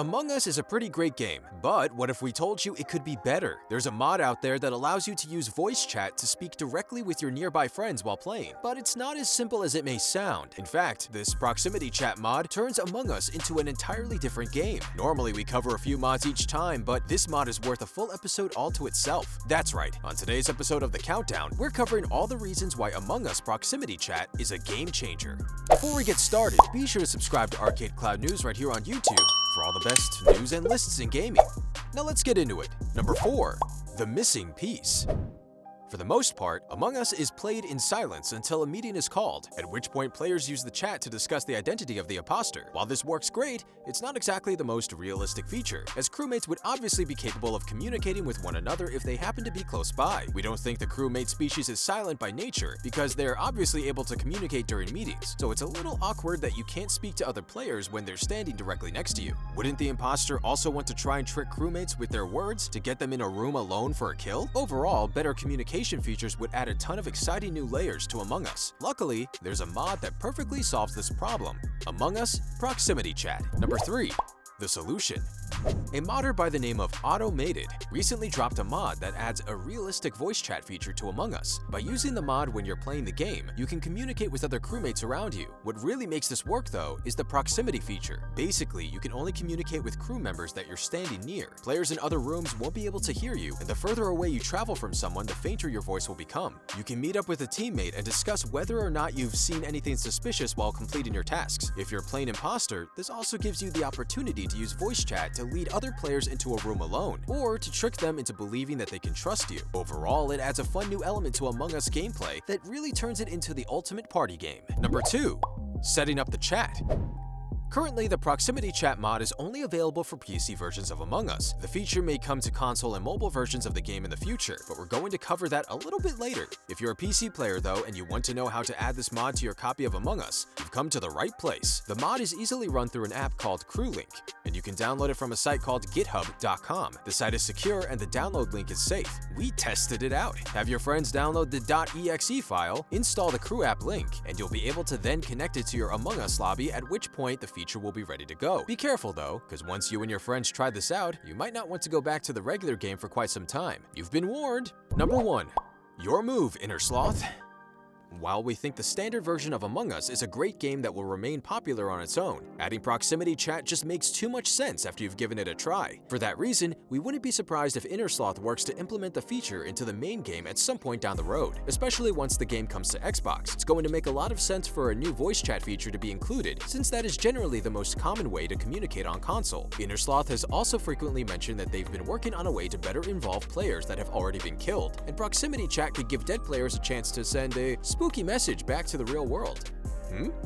Among Us is a pretty great game, but what if we told you it could be better? There's a mod out there that allows you to use voice chat to speak directly with your nearby friends while playing, but it's not as simple as it may sound. In fact, this proximity chat mod turns Among Us into an entirely different game. Normally we cover a few mods each time, but this mod is worth a full episode all to itself. That's right, on today's episode of The Countdown, we're covering all the reasons why Among Us proximity chat is a game changer. Before we get started, be sure to subscribe to ArcadeCloud News right here on YouTube for all the best news and lists in gaming. Now let's get into it. Number 4. The missing piece. For the most part, Among Us is played in silence until a meeting is called, at which point players use the chat to discuss the identity of the impostor. While this works great, it's not exactly the most realistic feature, as crewmates would obviously be capable of communicating with one another if they happen to be close by. We don't think the crewmate species is silent by nature, because they're obviously able to communicate during meetings, so it's a little awkward that you can't speak to other players when they're standing directly next to you. Wouldn't the impostor also want to try and trick crewmates with their words to get them in a room alone for a kill? Overall, better communication features would add a ton of exciting new layers to Among Us. Luckily, there's a mod that perfectly solves this problem: Among Us Proximity Chat. Number 3. The solution. A modder by the name of Automated recently dropped a mod that adds a realistic voice chat feature to Among Us. By using the mod when you're playing the game, you can communicate with other crewmates around you. What really makes this work, though, is the proximity feature. Basically, you can only communicate with crew members that you're standing near. Players in other rooms won't be able to hear you, and the further away you travel from someone, the fainter your voice will become. You can meet up with a teammate and discuss whether or not you've seen anything suspicious while completing your tasks. If you're playing imposter, this also gives you the opportunity to use voice chat to lead other players into a room alone, or to trick them into believing that they can trust you. Overall, it adds a fun new element to Among Us gameplay that really turns it into the ultimate party game. Number 2. Setting up the chat. Currently, the proximity chat mod is only available for PC versions of Among Us. The feature may come to console and mobile versions of the game in the future, but we're going to cover that a little bit later. If you're a PC player though, and you want to know how to add this mod to your copy of Among Us, you've come to the right place. The mod is easily run through an app called CrewLink, and you can download it from a site called github.com. The site is secure and the download link is safe. We tested it out. Have your friends download the .exe file, install the Crew app link, and you'll be able to then connect it to your Among Us lobby, at which point the feature will be ready to go. Be careful though, because once you and your friends try this out, you might not want to go back to the regular game for quite some time. You've been warned. Number 1. Your move, InnerSloth. While we think the standard version of Among Us is a great game that will remain popular on its own, adding proximity chat just makes too much sense after you've given it a try. For that reason, we wouldn't be surprised if InnerSloth works to implement the feature into the main game at some point down the road, especially once the game comes to Xbox. It's going to make a lot of sense for a new voice chat feature to be included, since that is generally the most common way to communicate on console. InnerSloth has also frequently mentioned that they've been working on a way to better involve players that have already been killed, and proximity chat could give dead players a chance to send a spooky message back to the real world.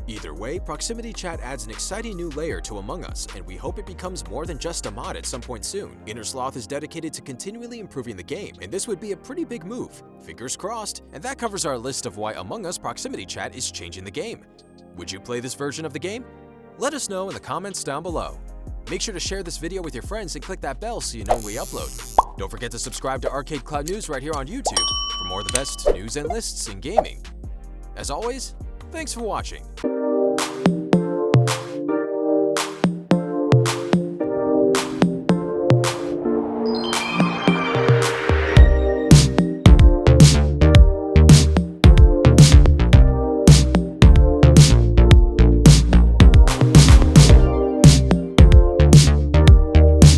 Either way, proximity chat adds an exciting new layer to Among Us, and we hope it becomes more than just a mod at some point soon. InnerSloth is dedicated to continually improving the game, and this would be a pretty big move. Fingers crossed. And that covers our list of why Among Us proximity chat is changing the game. Would you play this version of the game? Let us know in the comments down below. Make sure to share this video with your friends and click that bell so you know when we upload. Don't forget to subscribe to ArcadeCloud News right here on YouTube for more of the best news and lists in gaming. As always, thanks for watching.